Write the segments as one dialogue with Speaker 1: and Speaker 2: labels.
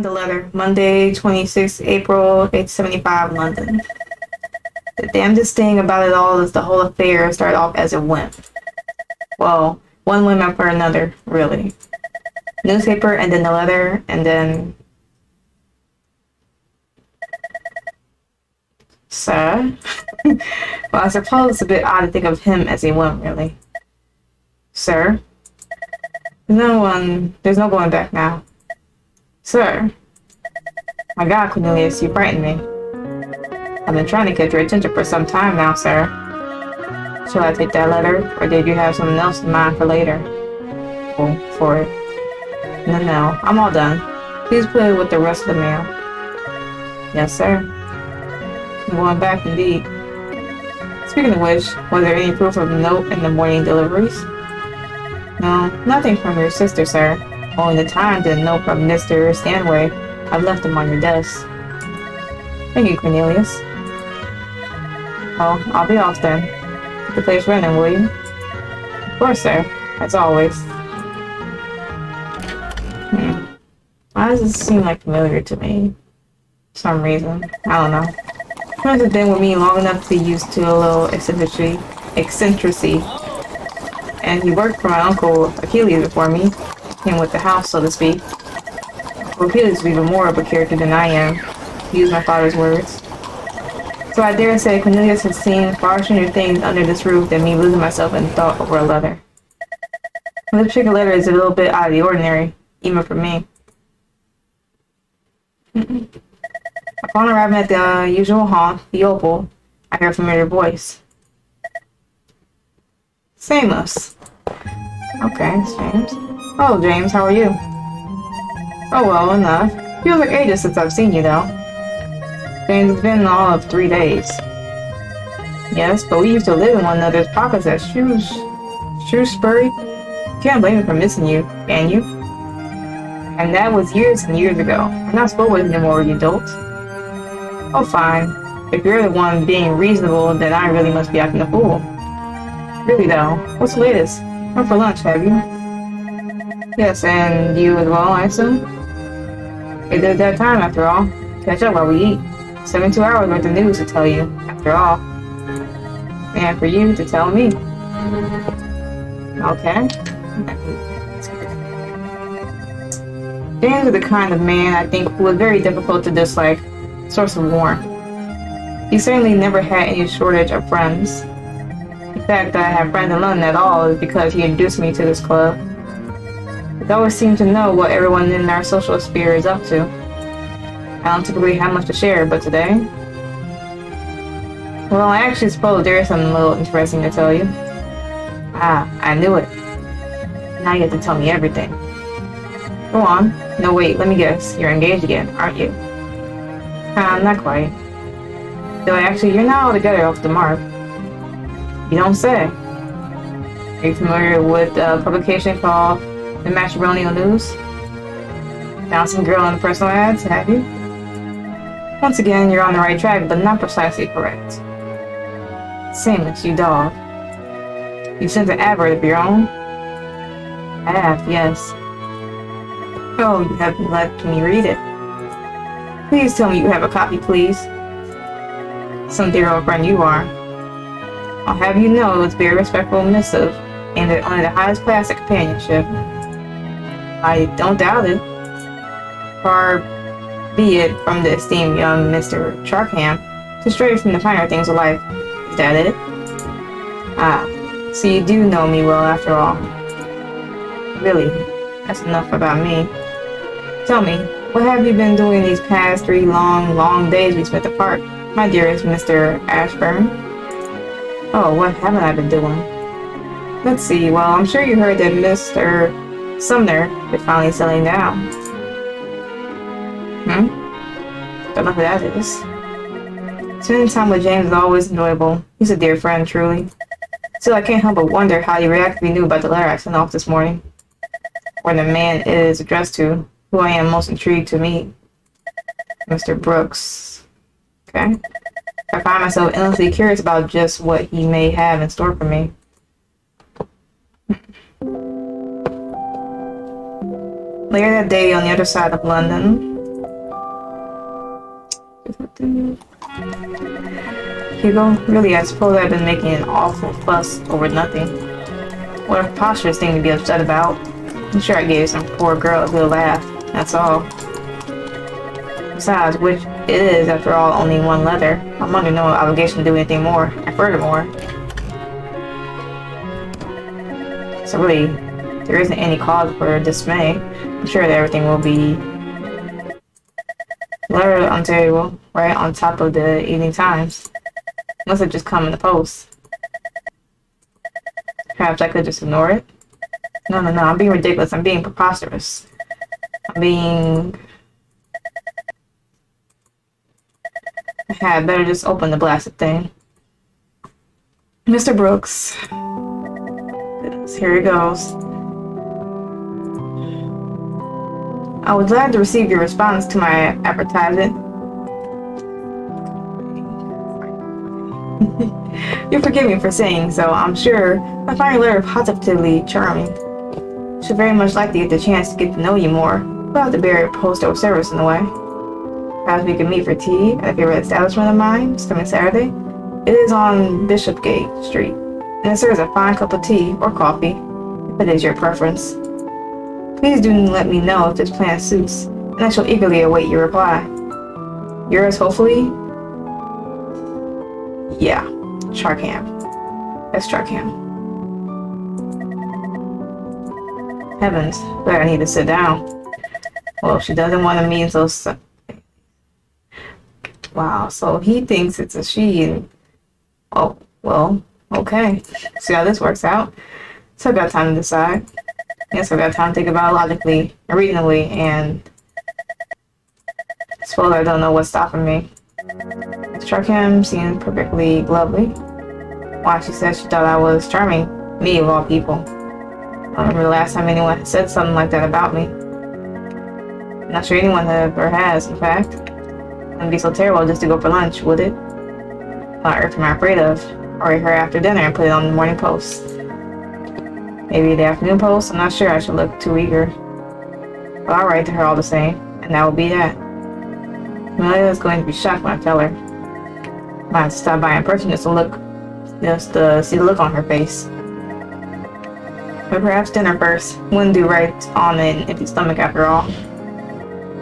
Speaker 1: Found the letter. Monday, 26 April, 875, London. The damnedest thing about it all is the whole affair started off as it went. Well, one went after another, really. Newspaper, and then the letter, and then... Sir? Well, I suppose it's a bit odd to think of him as he went, really. Sir? There's no going back now. Sir? My God, Cornelius, you frightened me. I've been trying to catch your attention for some time now, sir. Shall I take that letter, or did you have something else in mind for later? Oh, for it. No, I'm all done. Please put it with the rest of the mail. Yes, sir. I'm going back, indeed. Speaking of which, was there any proof of the note in the morning deliveries? No, nothing from your sister, sir. Only the Times and a note from Mr. Stanway. I've left them on your desk. Thank you, Cornelius. Well, I'll be off then. Keep the place running, will you? Of course, sir. As always. Why does this seem like familiar to me? For some reason. I don't know. Friends have been with me long enough to be used to a little eccentricity. And he worked for my uncle Achilles before me. Came with the house, so to speak. Well, Achilles is even more of a character than I am, to use my father's words. So I dare say Cornelius has seen far stranger things under this roof than me losing myself in thought over a letter. This particular letter is a little bit out of the ordinary, even for me. Upon arriving at the usual haunt, the Opal, I hear a familiar voice. Seamus. Okay, it's James. Oh, James, how are you? Oh, well, enough. Feels like ages since I've seen you, though. James, it's been all of 3 days. Yes, but we used to live in one another's pockets at Shrewsbury. Can't blame me for missing you, can you? And that was years and years ago. I'm not supposed to anymore, you dolt. Oh, fine. If you're the one being reasonable, then I really must be acting a fool. Really, though, what's the latest? Went for lunch, have you? Yes, and you as well, I assume? It is that time, after all. Catch up while we eat. 72 hours worth of news to tell you, after all. And for you to tell me. Okay. James is the kind of man, I think, who was very difficult to dislike. Source of warmth. He certainly never had any shortage of friends. The fact that I have friends in London at all is because he introduced me to this club. He always seemed to know what everyone in our social sphere is up to. I don't typically have much to share, but today... Well, I actually suppose there is something a little interesting to tell you. Ah, I knew it. Now you have to tell me everything. Go on. No, wait, let me guess. You're engaged again, aren't you? Not quite. Though actually, you're not altogether off the mark. You don't say. Are you familiar with a publication called The Matrimonial News? Found some girl in the personal ads, have you? Once again, you're on the right track, but not precisely correct. Seamus, you dog. You sent an advert of your own? I have, yes. Oh, you haven't let me read it. Please tell me you have a copy, please. Some dear old friend you are. I'll have you know it was a very respectful missive, aimed at only the highest class of companionship. I don't doubt it. Far be it from the esteemed young Mr. Charkham to stray from the finer things of life. Is that it? Ah, so you do know me well after all. Really, that's enough about me. Tell me, what have you been doing these past 3 long days we spent apart, my dearest Mr. Ashburn? Oh, what haven't I been doing? Let's see, well, I'm sure you heard that Mr. Sumner is finally settling down. Don't know who that is. Spending time with James is always enjoyable. He's a dear friend, truly. Still, I can't help but wonder how he reacted if he knew about the letter I sent off this morning. Or the man it is addressed to, who I am most intrigued to meet. Mr. Brooks. Okay. I find myself endlessly curious about just what he may have in store for me. Later that day on the other side of London, Hugo, really, I suppose I've been making an awful fuss over nothing. What a preposterous thing to be upset about. I'm sure I gave some poor girl a good laugh, that's all. Besides which, it is, after all, only one letter. I'm under no obligation to do anything more, and furthermore. So really, there isn't any cause for dismay. I'm sure that everything will be letter on the table, right on top of the Evening Times. Must have just come in the post. Perhaps I could just ignore it. No, I'm being ridiculous. I'm being preposterous. I'm being... I had better just open the blasted thing. Mr. Brooks. Here it goes. I was glad to receive your response to my advertisement. You'll forgive me for saying so, I'm sure. I find your letter positively charming. Should very much like to get the chance to get to know you more, without the barrier post or service in the way. Perhaps we could meet for tea at a favorite establishment of mine this coming Saturday. It is on Bishopgate Street, and it serves a fine cup of tea or coffee, if it is your preference. Please do let me know if this plan suits, and I shall eagerly await your reply. Yours, hopefully? Yeah, Charkham. That's Charkham. Heavens, but I need to sit down. Well, she doesn't want to meet those. Wow, so he thinks it's a she. And... oh, well, okay. See how this works out. So I got time to decide. Yes, I got time to think about it logically and reasonably, and I suppose I don't know what's stopping me. Charkham seemed perfectly lovely. Why, she said she thought I was charming. Me, of all people. I don't remember the last time anyone had said something like that about me. I'm not sure anyone ever has, in fact. It wouldn't be so terrible just to go for lunch, would it? What on earth am I afraid of? Or her after dinner and put it on the Morning Post. Maybe the Afternoon Post? I'm not sure. I should look too eager. But I'll write to her all the same, and that will be that. Amelia is going to be shocked when I tell her. I might have to stop by in person just to see the look on her face. But perhaps dinner first. Wouldn't do right on an empty stomach after all.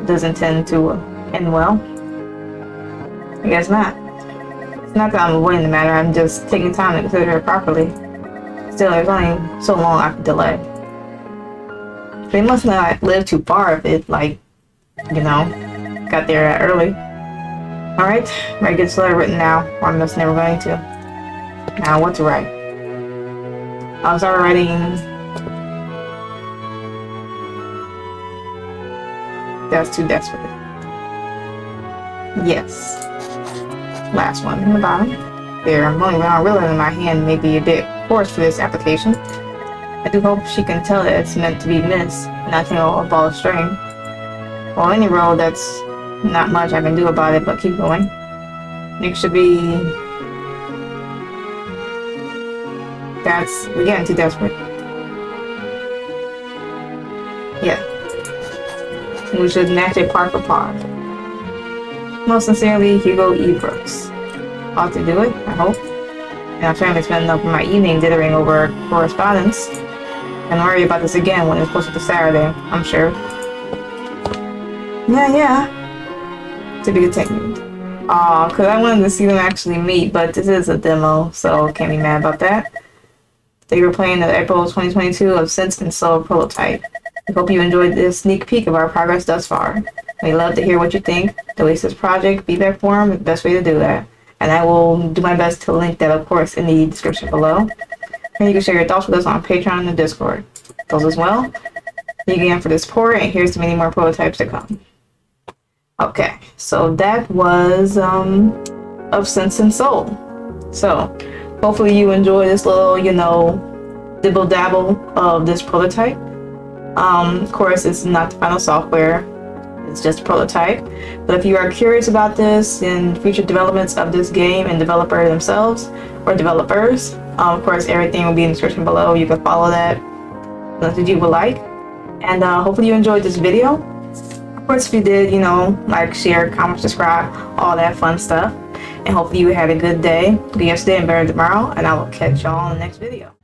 Speaker 1: Doesn't tend to end well. I guess not. It's not that I'm avoiding the matter, I'm just taking time to consider it properly. Still, there's only so long I could delay. They must not live too far if it, like, you know, got there early. Alright, ready to get this letter written now, or I'm just never going to. Now, what to write? I was already writing... That's too desperate. Yes. Last one in the bottom. There, I'm going around reeling in my hand, maybe a bit coarse for this application. I do hope she can tell that it's meant to be missed, not a ball of string. Well, any road, that's not much I can do about it, but keep going. Next should be... we're getting too desperate. Yeah. We should naturally part for par. Most sincerely, Hugo E. Brooks. Ought to do it, I hope. And I'm trying to spend enough of my evening dithering over correspondence. And worry about this again when it's closer to Saturday, I'm sure. Yeah. To be continued. Aw, because I wanted to see them actually meet, but this is a demo, so can't be mad about that. They were playing the April 2022 of Sense and Soul prototype. I hope you enjoyed this sneak peek of our progress thus far. We'd love to hear what you think. The Oasis Project feedback forum is the best way to do that. And I will do my best to link that, of course, in the description below. And you can share your thoughts with us on Patreon and Discord. Those as well. Thank you again for the support, and here's to many more prototypes to come. Okay, so that was of Sense and Soul. So, hopefully you enjoy this little, you know, dibble-dabble of this prototype. Of course, it's not the final software. It's just a prototype. But if you are curious about this and future developments of this game and developer themselves or developers, of course, everything will be in the description below. You can follow that if you would like. And hopefully you enjoyed this video. Of course, if you did, you know, like, share, comment, subscribe, all that fun stuff. And hopefully you had a good day, good yesterday, and better tomorrow. And I will catch y'all in the next video.